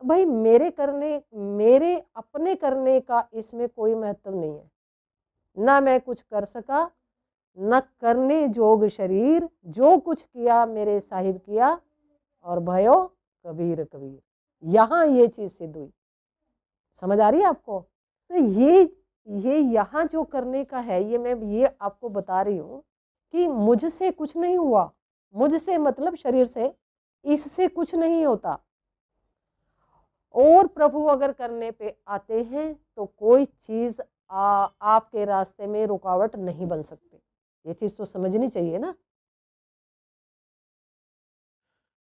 भाई मेरे अपने करने का इसमें कोई महत्व नहीं है। ना मैं कुछ कर सका, न करने जोग शरीर, जो कुछ किया मेरे साहिब किया, और भयो कबीर कबीर। यहां ये चीज सिद्ध हुई। समझ आ रही है आपको? तो ये यहाँ जो करने का है, ये मैं ये आपको बता रही हूँ कि मुझसे कुछ नहीं हुआ, मुझसे मतलब शरीर से, इससे कुछ नहीं होता। और प्रभु अगर करने पे आते हैं तो कोई चीज आपके रास्ते में रुकावट नहीं बन सकती। ये चीज तो समझनी चाहिए ना।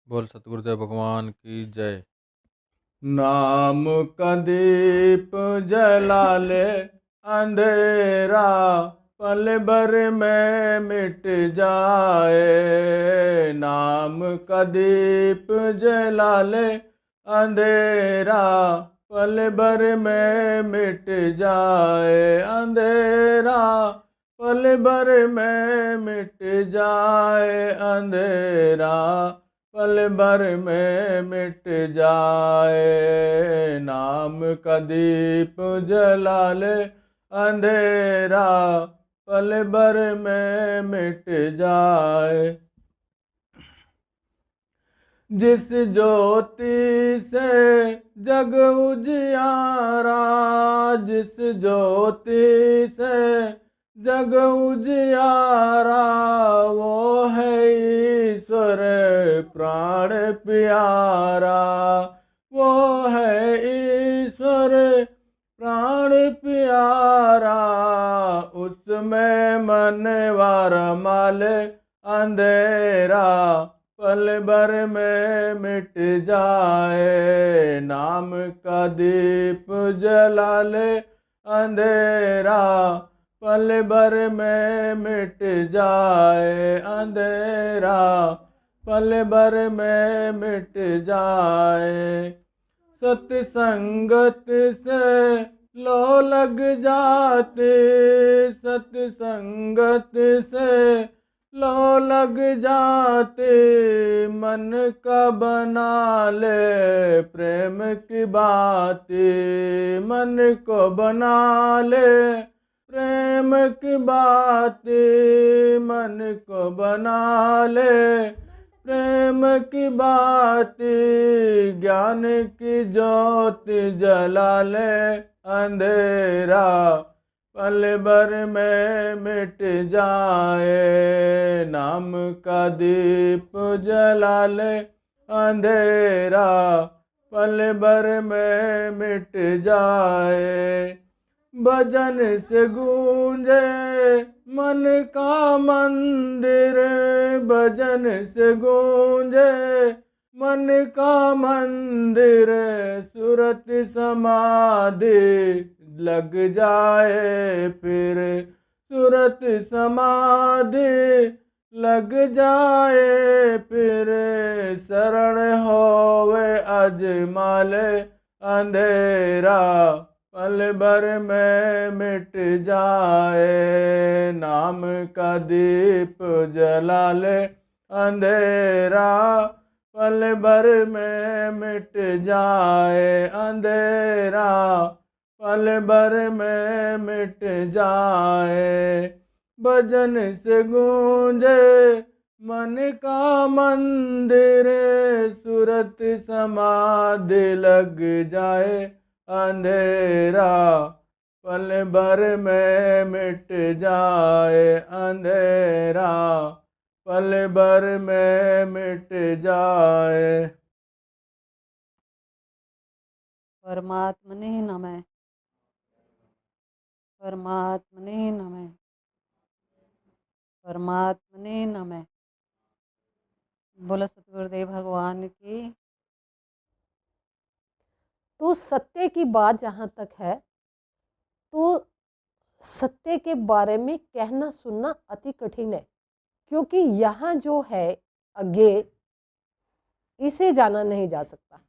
बोल सतगुरुदेव भगवान की जय। नाम का दीप जला ले, अंधेरा पल भर में मिट जाए। नाम का दीप जला ले, अंधेरा पल भर में मिट जाए। अंधेरा पल भर में मिट जाए। अंधेरा पल भर में मिट जाए। नाम का दीप जला ले, अंधेरा पल भर में मिट जाए। जिस ज्योति से जग उजियारा, जिस ज्योति से जग उजियारा, वो है ईश्वर प्राण प्यारा। वो है ईश्वर प्राण प्यारा। उसमें मनवा रमा ले, अंधेरा पल भर में मिट जाए। नाम का दीप जला ले, अंधेरा पल भर में मिट जाए। अंधेरा पल भर में मिट जाए। सत्संगत से लो लग जाते, सत्संगत से लो लग जाते। मन का बना ले प्रेम की बातें, मन को बना ले प्रेम की बातें, मन को बना ले प्रेम की बातें। ज्ञान की ज्योति जला ले, अंधेरा पल भर में मिट जाए। नाम का दीप जला ले, अंधेरा पल भर में मिट जाए। भजन से गूंजे मन का मंदिर, भजन से गूंजे मन का मंदिर। सूरत समाधि लग जाए फिर, सूरत समाधि लग जाए फिर। शरण होवे अजमाले, अंधेरा पल भर में मिट जाए। नाम का दीप जला ले, अंधेरा पल भर में मिट जाए। अंधेरा पल भर में मिट जाए। भजन से गूंजे मन का मंदिर, सूरत समाधि लग जाए। अंधेरा पल भर में मिट जाए। अंधेरा पल भर में मिट जाए। परमात्मने नमः, परमात्मने नमः, परमात्मने नमः। बोला सतगुरुदेव भगवान की। तो सत्य की बात जहाँ तक है, तो सत्य के बारे में कहना सुनना अति कठिन है, क्योंकि यहाँ जो है आगे, इसे जाना नहीं जा सकता।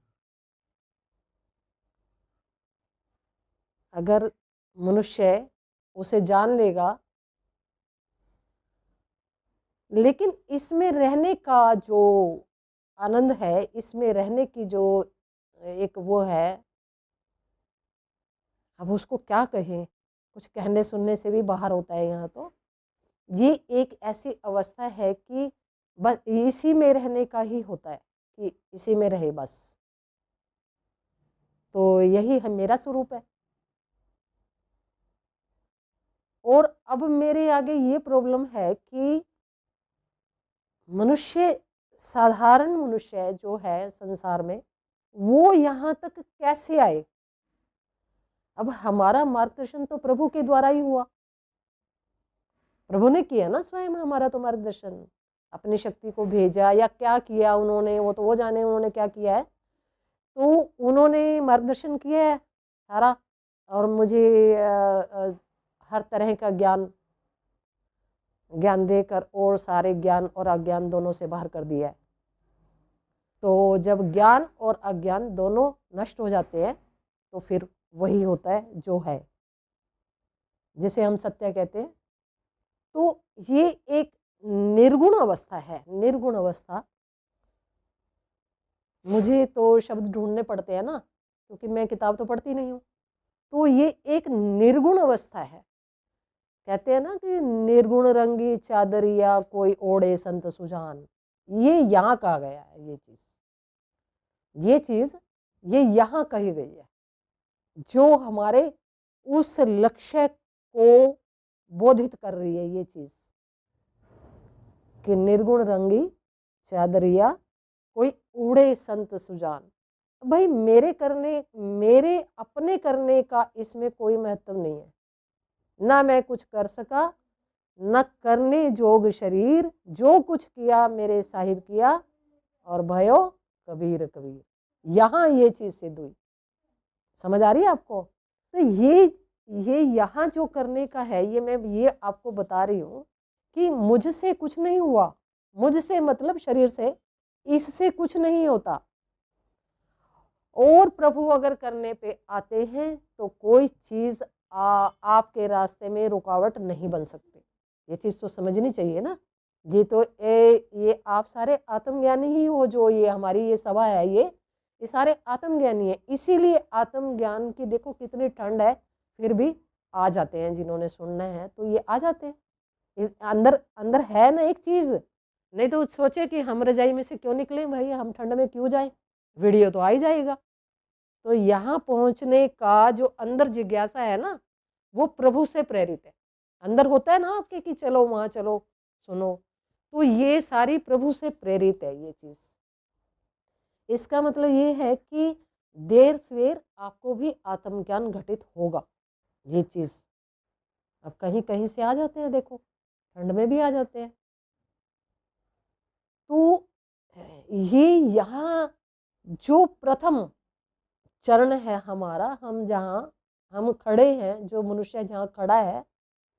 अगर मनुष्य उसे जान लेगा, लेकिन इसमें रहने का जो आनंद है, इसमें रहने की जो एक वो है, अब उसको क्या कहें, कुछ कहने सुनने से भी बाहर होता है यहाँ। तो ये एक ऐसी अवस्था है कि बस इसी में रहने का ही होता है, कि इसी में रहे बस। तो यही है मेरा स्वरूप है। और अब मेरे आगे ये प्रॉब्लम है कि मनुष्य, साधारण मनुष्य जो है संसार में, वो यहाँ तक कैसे आए। अब हमारा मार्गदर्शन तो प्रभु के द्वारा ही हुआ, प्रभु ने किया ना स्वयं हमारा तो मार्गदर्शन, अपनी शक्ति को भेजा या क्या किया उन्होंने, वो तो वो जाने उन्होंने क्या किया है। तो उन्होंने मार्गदर्शन किया है सारा, और मुझे हर तरह का ज्ञान देकर और सारे ज्ञान और अज्ञान दोनों से बाहर कर दिया है। तो जब ज्ञान और अज्ञान दोनों नष्ट हो जाते हैं तो फिर वही होता है जो है, जिसे हम सत्य कहते हैं। तो ये एक निर्गुण अवस्था है। निर्गुण अवस्था, मुझे तो शब्द ढूंढने पड़ते हैं ना, क्योंकि मैं किताब तो पढ़ती नहीं हूँ। तो ये एक निर्गुण अवस्था है। कहते हैं ना कि निर्गुण रंगी चादरिया कोई ओढ़े संत सुजान, ये यहाँ कहा गया है। ये यहाँ कही गई है, जो हमारे उस लक्ष्य को बोधित कर रही है ये चीज, कि निर्गुण रंगी चादरिया कोई ओढ़े संत सुजान। भाई मेरे अपने करने का इसमें कोई महत्व नहीं है। ना मैं कुछ कर सका, न करने जोग शरीर, जो कुछ किया मेरे साहिब किया, और भयो कबीर कबीर। यहाँ ये चीज सिद्ध हुई। समझ आ रही है आपको? तो ये यहाँ जो करने का है, ये मैं ये आपको बता रही हूँ कि मुझसे कुछ नहीं हुआ। मुझसे मतलब शरीर से, इससे कुछ नहीं होता। और प्रभु अगर करने पे आते हैं तो कोई चीज आपके रास्ते में रुकावट नहीं बन सकती। ये चीज तो समझनी चाहिए ना। ये तो ये आप सारे आत्मज्ञानी ही हो, जो ये हमारी ये सभा है, ये सारे आत्मज्ञानी है। इसीलिए आत्मज्ञान की देखो कितनी ठंड है, फिर भी आ जाते हैं। जिन्होंने सुनना है तो ये आ जाते हैं। अंदर अंदर है ना एक चीज, नहीं तो सोचे कि हम रजाई में से क्यों निकले भाई, हम ठंड में क्यों जाए, वीडियो तो आ ही जाएगा। तो यहाँ पहुंचने का जो अंदर जिज्ञासा है ना, वो प्रभु से प्रेरित है। अंदर होता है ना आपके कि चलो वहां चलो सुनो, तो ये सारी प्रभु से प्रेरित है ये चीज। इसका मतलब ये है कि देर सवेर आपको भी आत्मज्ञान घटित होगा। ये चीज अब कहीं कहीं से आ जाते हैं, देखो ठंड में भी आ जाते हैं। तो ये यहाँ जो प्रथम चरण है हमारा, हम खड़े हैं, जो मनुष्य जहाँ खड़ा है,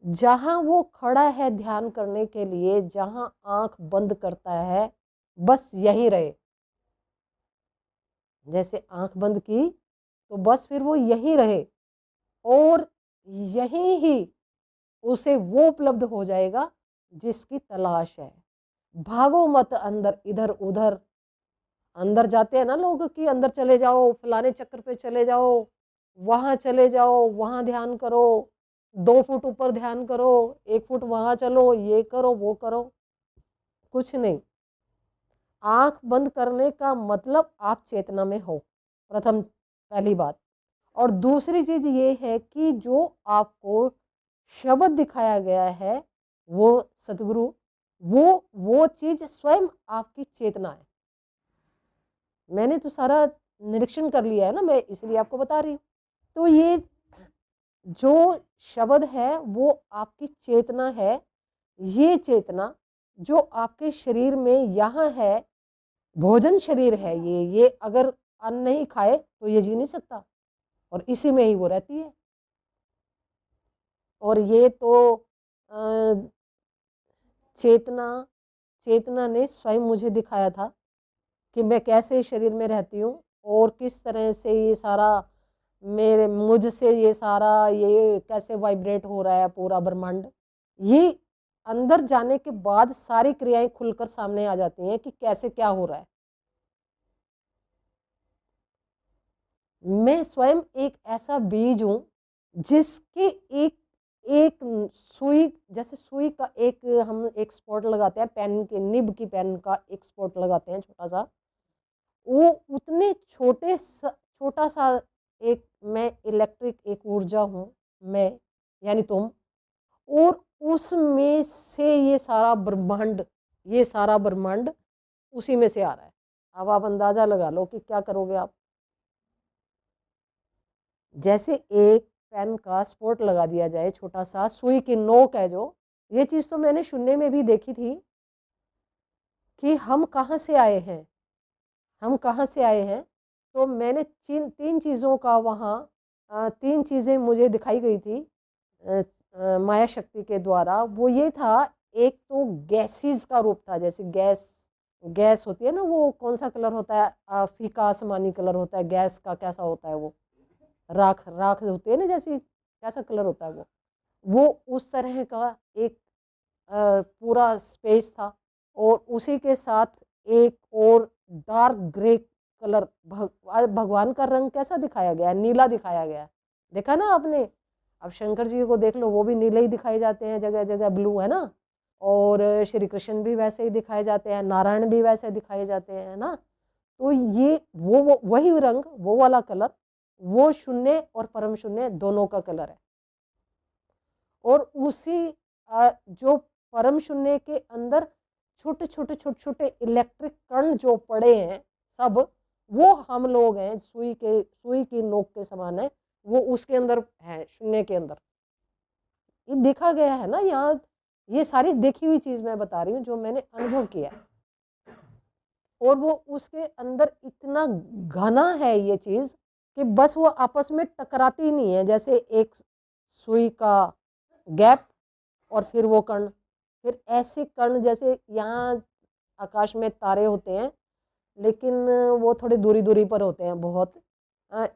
जहाँ वो खड़ा है ध्यान करने के लिए, जहाँ आंख बंद करता है, बस यहीं रहे। जैसे आंख बंद की तो बस फिर वो यहीं रहे, और यहीं ही उसे वो उपलब्ध हो जाएगा जिसकी तलाश है। भागो मत अंदर इधर उधर। अंदर जाते हैं ना लोग कि अंदर चले जाओ, फलाने चक्कर पे चले जाओ, वहां चले जाओ, वहां ध्यान करो, 2 फुट ऊपर ध्यान करो, 1 फुट वहां चलो, ये करो वो करो। कुछ नहीं। आंख बंद करने का मतलब आप चेतना में हो, पहली बात। और दूसरी चीज ये है कि जो आपको शब्द दिखाया गया है, वो सतगुरु, वो चीज स्वयं आपकी चेतना है। मैंने तो सारा निरीक्षण कर लिया है ना, मैं इसलिए आपको बता रही हूँ। तो ये जो शब्द है वो आपकी चेतना है। ये चेतना जो आपके शरीर में यहाँ है, भोजन शरीर है ये अगर अन्न नहीं खाए तो ये जी नहीं सकता, और इसी में ही वो रहती है। और ये तो चेतना ने स्वयं मुझे दिखाया था कि मैं कैसे शरीर में रहती हूँ, और किस तरह से ये सारा मुझसे ये सारा ये कैसे वाइब्रेट हो रहा है पूरा ब्रह्मांड। ये अंदर जाने के बाद सारी क्रियाएं खुलकर सामने आ जाती हैं कि कैसे क्या हो रहा है। मैं स्वयं एक ऐसा बीज हूँ जिसके एक एक सुई, जैसे सुई का एक हम एक स्पॉट लगाते हैं, पेन के निब की पेन का एक स्पॉट लगाते हैं छोटा सा, वो उतने छोटा सा एक मैं इलेक्ट्रिक एक ऊर्जा हूँ मैं, यानी तुम, और उसमें से ये सारा ब्रह्मांड उसी में से आ रहा है। अब आप अंदाजा लगा लो कि क्या करोगे आप। जैसे एक पेन का स्पॉट लगा दिया जाए, छोटा सा सुई की नोक है जो, ये चीज तो मैंने शून्य में भी देखी थी कि हम कहाँ से आए हैं, हम कहाँ से आए हैं। तो मैंने तीन चीज़ों का वहाँ तीन चीज़ें मुझे दिखाई गई थी माया शक्ति के द्वारा। वो ये था, एक तो गैसेस का रूप था, जैसे गैस गैस होती है ना, वो कौन सा कलर होता है, फीका आसमानी कलर होता है गैस का, कैसा होता है वो, राख राख होती है ना जैसी, कैसा कलर होता है वो उस तरह का एक पूरा स्पेस था। और उसी के साथ एक और डार्क ग्रे कलर, भगवान का रंग कैसा दिखाया गया है, नीला दिखाया गया है, देखा ना आपने। अब शंकर जी को देख लो, वो भी नीले ही दिखाए जाते हैं, जगह जगह ब्लू है ना। और श्री कृष्ण भी वैसे ही दिखाए जाते हैं, नारायण भी वैसे दिखाए जाते हैं ना। तो ये वो वही रंग, वो वाला कलर, वो शून्य और परम शून्य दोनों का कलर है। और उसी जो परम शून्य के अंदर छोटे छोटे छोटे छोटे इलेक्ट्रिक कण जो पड़े हैं सब, वो हम लोग हैं, सुई की नोक के समान है, वो उसके अंदर है, शून्य के अंदर। ये देखा गया है ना यहाँ, ये सारी देखी हुई चीज मैं बता रही हूँ जो मैंने अनुभव किया है। और वो उसके अंदर इतना घना है ये चीज कि बस वो आपस में टकराती ही नहीं है, जैसे एक सुई का गैप और फिर वो कण, फिर ऐसे कण जैसे यहाँ आकाश में तारे होते हैं, लेकिन वो थोड़ी दूरी दूरी पर होते हैं बहुत,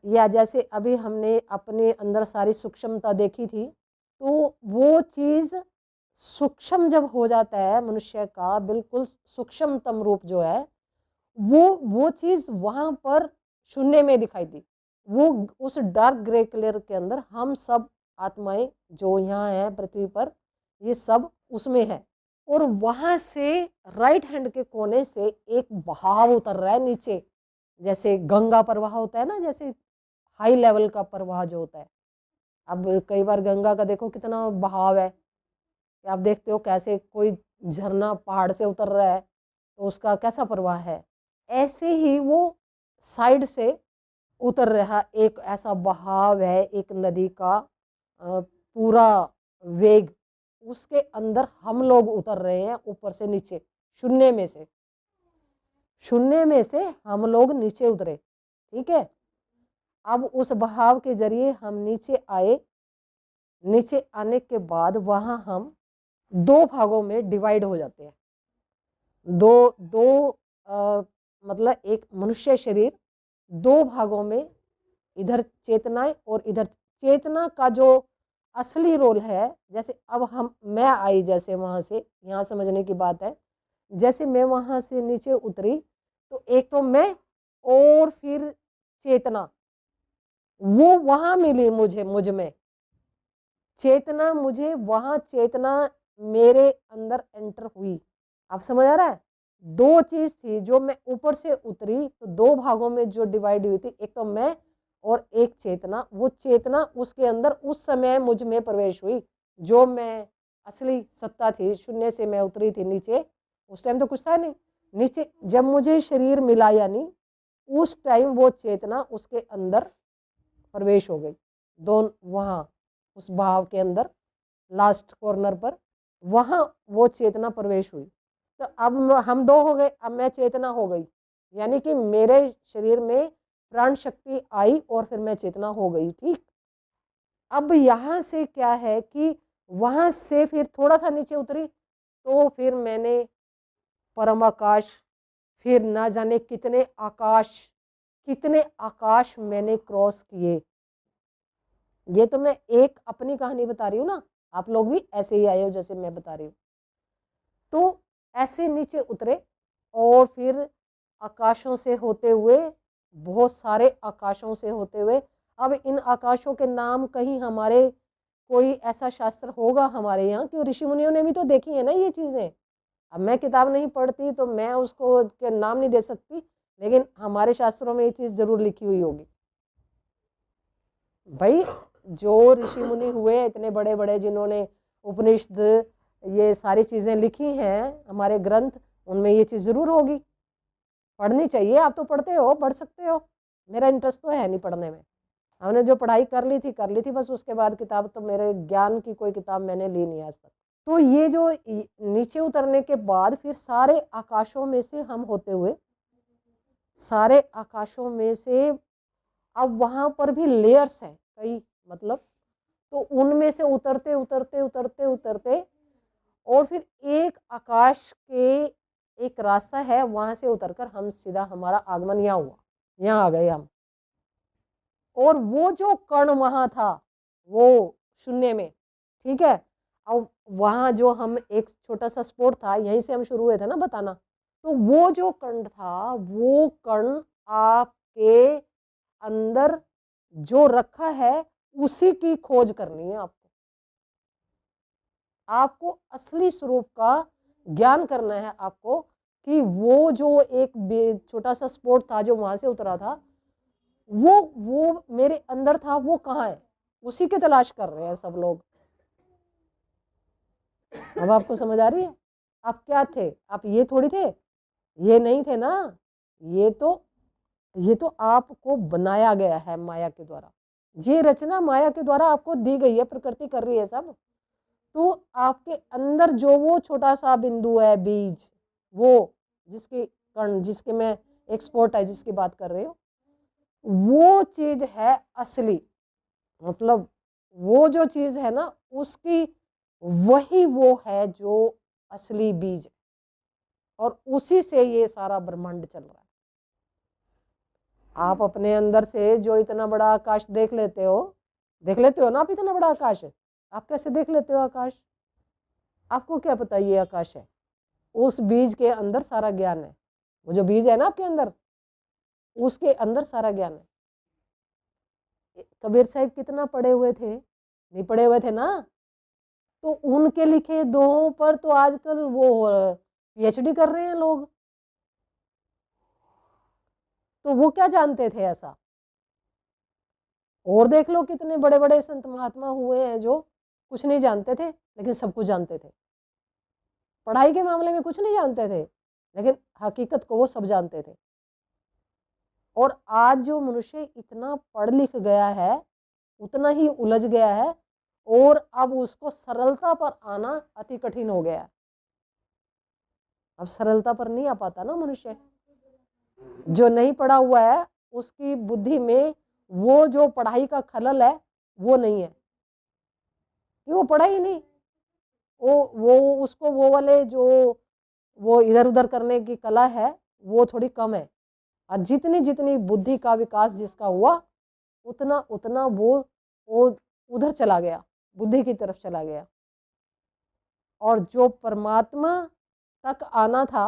या जैसे अभी हमने अपने अंदर सारी सूक्ष्मता देखी थी, तो वो चीज सूक्ष्म जब हो जाता है मनुष्य का बिल्कुल सूक्ष्मतम रूप जो है, वो चीज वहां पर शून्य में दिखाई दी। वो उस डार्क ग्रे कलर के अंदर हम सब आत्माएं जो यहाँ है पृथ्वी पर, ये सब उसमें है। और वहां से राइट हैंड के कोने से एक बहाव उतर रहा है नीचे, जैसे गंगा प्रवाह होता है ना, जैसे हाई लेवल का प्रवाह जो होता है। अब कई बार गंगा का देखो कितना बहाव है, आप देखते हो कैसे कोई झरना पहाड़ से उतर रहा है तो उसका कैसा प्रवाह है, ऐसे ही वो साइड से उतर रहा एक ऐसा बहाव है एक नदी का पूरा वेग, उसके अंदर हम लोग उतर रहे हैं ऊपर से नीचे, शून्य में से, शून्य में से हम लोग नीचे उतरे। ठीक है, अब उस बहाव के जरिए हम नीचे आए। नीचे आने के बाद वहां हम दो भागों में डिवाइड हो जाते हैं। दो दो मतलब एक मनुष्य शरीर दो भागों में, इधर चेतनाएं और इधर, चेतना का जो असली रोल है, जैसे अब हम मैं आई जैसे वहां से, यहाँ समझने की बात है, जैसे मैं वहां से नीचे उतरी तो एक तो मैं और फिर चेतना, वो वहां मिली मुझे, मुझ में चेतना, मुझे वहां चेतना मेरे अंदर एंटर हुई। आप समझ आ रहा है, दो चीज थी जो मैं ऊपर से उतरी तो दो भागों में जो डिवाइड हुई थी, एक तो मैं और एक चेतना। वो चेतना उसके अंदर उस समय मुझ में प्रवेश हुई, जो मैं असली सत्ता थी, शून्य से मैं उतरी थी नीचे। उस टाइम तो कुछ था नहीं नीचे, जब मुझे शरीर मिला यानी उस टाइम वो चेतना उसके अंदर प्रवेश हो गई, दोनों वहाँ उस भाव के अंदर लास्ट कॉर्नर पर, वहाँ वो चेतना प्रवेश हुई। तो अब हम दो हो गए, अब मैं चेतना हो गई, यानी कि मेरे शरीर में प्राण शक्ति आई और फिर मैं चेतना हो गई। ठीक, अब यहाँ से क्या है कि वहाँ से फिर थोड़ा सा नीचे उतरी तो फिर मैंने परम आकाश, फिर ना जाने कितने आकाश मैंने क्रॉस किए। ये तो मैं एक अपनी कहानी बता रही हूँ ना, आप लोग भी ऐसे ही आए हो जैसे मैं बता रही हूँ। तो ऐसे नीचे उतरे और फिर आकाशों से होते हुए बहुत सारे आकाशों से होते हुए। अब इन आकाशों के नाम कहीं हमारे कोई ऐसा शास्त्र होगा हमारे यहाँ कि ऋषि मुनियों ने भी तो देखी है ना ये चीज़ें। अब मैं किताब नहीं पढ़ती तो मैं उसको के नाम नहीं दे सकती, लेकिन हमारे शास्त्रों में ये चीज़ जरूर लिखी हुई होगी। भाई जो ऋषि मुनि हुए इतने बड़े बड़े, जिन्होंने उपनिषद ये सारी चीज़ें लिखी हैं हमारे ग्रंथ, उनमें ये चीज़ ज़रूर होगी। पढ़नी चाहिए। आप तो पढ़ते हो, पढ़ सकते हो। मेरा इंटरेस्ट तो है नहीं पढ़ने में। हमने जो पढ़ाई कर ली थी बस, उसके बाद किताब तो मेरे ज्ञान की कोई किताब मैंने ली नहीं आज तक। तो ये जो नीचे उतरने के बाद फिर सारे आकाशों में से हम होते हुए, सारे आकाशों में से अब वहां पर भी लेयर्स हैं कई, मतलब तो उनमें से उतरते उतरते उतरते उतरते और फिर एक आकाश के एक रास्ता है, वहां से उतरकर हम सीधा हमारा आगमन यहाँ हुआ, यहाँ आ गए हम। और वो जो कण वहां था वो शून्य में, ठीक है। अब वहां जो हम एक छोटा सा स्पोर्ट था, यहीं से हम शुरू हुए थे ना बताना। तो वो जो कण था, वो कण आपके अंदर जो रखा है उसी की खोज करनी है आपको। आपको असली स्वरूप का ज्ञान करना है आपको कि वो जो एक छोटा सा स्पोर्ट था जो वहां से उतरा था, वो मेरे अंदर था, वो कहाँ है, उसी की तलाश कर रहे हैं सब लोग। अब आपको समझ आ रही है? आप क्या थे? आप ये थोड़ी थे, ये नहीं थे ना। ये तो आपको बनाया गया है माया के द्वारा। ये रचना माया के द्वारा आपको दी गई है, प्रकृति कर रही है सब। तो आपके अंदर जो वो छोटा सा बिंदु है, बीज, वो जिसके कण, जिसके में एक्सपोर्ट है, जिसकी बात कर रहे हो, वो चीज है असली। मतलब वो जो चीज है ना, उसकी वही वो है जो असली बीज, और उसी से ये सारा ब्रह्मांड चल रहा है। आप अपने अंदर से जो इतना बड़ा आकाश देख लेते हो ना, आप इतना बड़ा आकाश है, आप कैसे देख लेते हो आकाश? आपको क्या पता ये आकाश है? उस बीज के अंदर सारा ज्ञान है। वो जो बीज है ना आपके अंदर, उसके अंदर सारा ज्ञान है। कबीर साहिब कितना पढ़े हुए थे? नहीं पढ़े हुए थे ना। तो उनके लिखे दोहों पर तो आजकल वो पीएचडी कर रहे हैं लोग। तो वो क्या जानते थे ऐसा? और देख लो कितने बड़े बड़े संत महात्मा हुए हैं जो कुछ नहीं जानते थे लेकिन सब कुछ जानते थे। पढ़ाई के मामले में कुछ नहीं जानते थे, लेकिन हकीकत को वो सब जानते थे। और आज जो मनुष्य इतना पढ़ लिख गया है, उतना ही उलझ गया है, और अब उसको सरलता पर आना अति कठिन हो गया है। अब सरलता पर नहीं आ पाता ना मनुष्य। जो नहीं पढ़ा हुआ है उसकी बुद्धि में वो जो पढ़ाई का खलल है वो नहीं है, कि वो पढ़ा ही नहीं। वो उसको वो वाले जो वो इधर उधर करने की कला है वो थोड़ी कम है। और जितनी जितनी बुद्धि का विकास जिसका हुआ, उतना उतना वो उधर चला गया, बुद्धि की तरफ चला गया। और जो परमात्मा तक आना था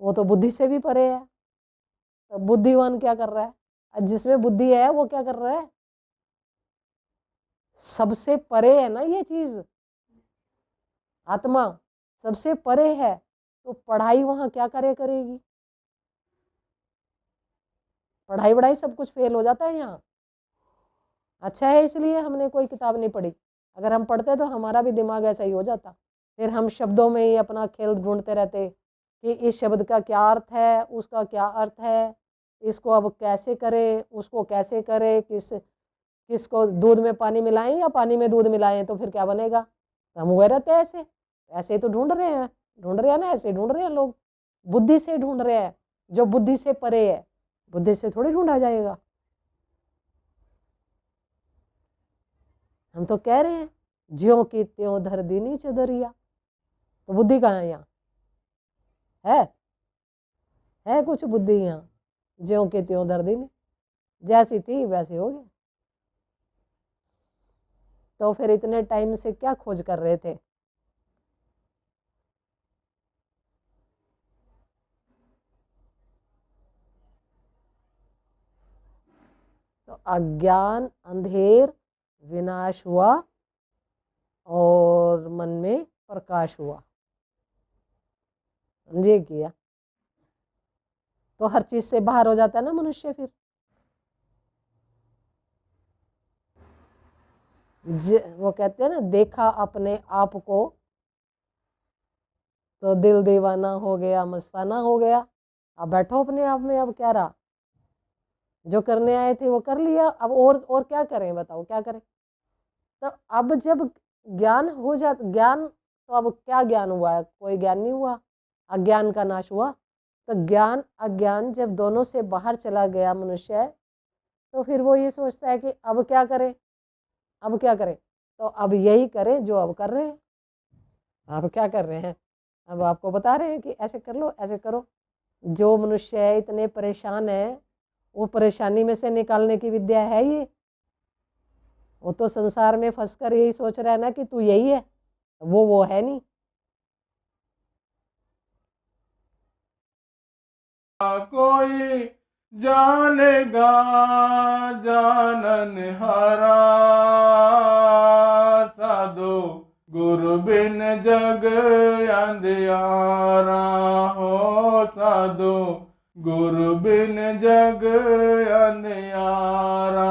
वो तो बुद्धि से भी परे है। तो बुद्धिमान क्या कर रहा है? और जिसमें बुद्धि है वो क्या कर रहा है? सबसे परे है ना ये चीज। आत्मा सबसे परे है, तो पढ़ाई वहां क्या करेगी? पढ़ाई वढ़ाई सब कुछ फेल हो जाता है यहाँ। अच्छा है इसलिए हमने कोई किताब नहीं पढ़ी। अगर हम पढ़ते तो हमारा भी दिमाग ऐसा ही हो जाता। फिर हम शब्दों में ही अपना खेल ढूंढते रहते कि इस शब्द का क्या अर्थ है, उसका क्या अर्थ है, इसको अब कैसे करें, उसको कैसे करें, किसको दूध में पानी मिलाएं या पानी में दूध मिलाएं तो फिर क्या बनेगा। तो हम हुए रहते हैं ऐसे। ऐसे ही तो ढूंढ रहे हैं ना, ऐसे ढूंढ रहे हैं लोग। बुद्धि से ढूंढ रहे हैं, जो बुद्धि से परे है। बुद्धि से थोड़ी ढूंढा जाएगा। हम तो कह रहे हैं ज्यों की त्यों धर दी नीचे दरिया। तो बुद्धि कहाँ है यहाँ? है कुछ बुद्धि यहाँ? ज्यों की त्यों धर दी, जैसी थी वैसे हो गया। तो फिर इतने टाइम से क्या खोज कर रहे थे? अज्ञान अंधेर विनाश हुआ और मन में प्रकाश हुआ। समझे किया तो हर चीज से बाहर हो जाता है ना मनुष्य। फिर वो कहते हैं ना, देखा अपने आप को तो दिल दीवाना हो गया, मस्ताना हो गया। अब बैठो अपने आप में, अब क्या रहा, जो करने आए थे वो कर लिया, अब और क्या करें, बताओ क्या करें। तो अब जब ज्ञान हो जाता, ज्ञान तो अब क्या ज्ञान हुआ है, कोई ज्ञान नहीं हुआ, अज्ञान का नाश हुआ। तो ज्ञान अज्ञान जब दोनों से बाहर चला गया मनुष्य, तो फिर वो ये सोचता है कि अब क्या करें, अब क्या करें। तो अब यही करें जो अब कर रहे हैं। आप क्या कर रहे हैं, अब आपको बता रहे हैं कि ऐसे कर लो, ऐसे करो। जो मनुष्य इतने परेशान है, वो परेशानी में से निकालने की विद्या है ये। वो तो संसार में फंसकर यही सोच रहा है ना कि तू यही है, वो है नहीं। कोई जानेगा जानन हारा, साधु गुरु बिन जग अंधियारा हो, साधु गुरु बिन जग अंधियारा।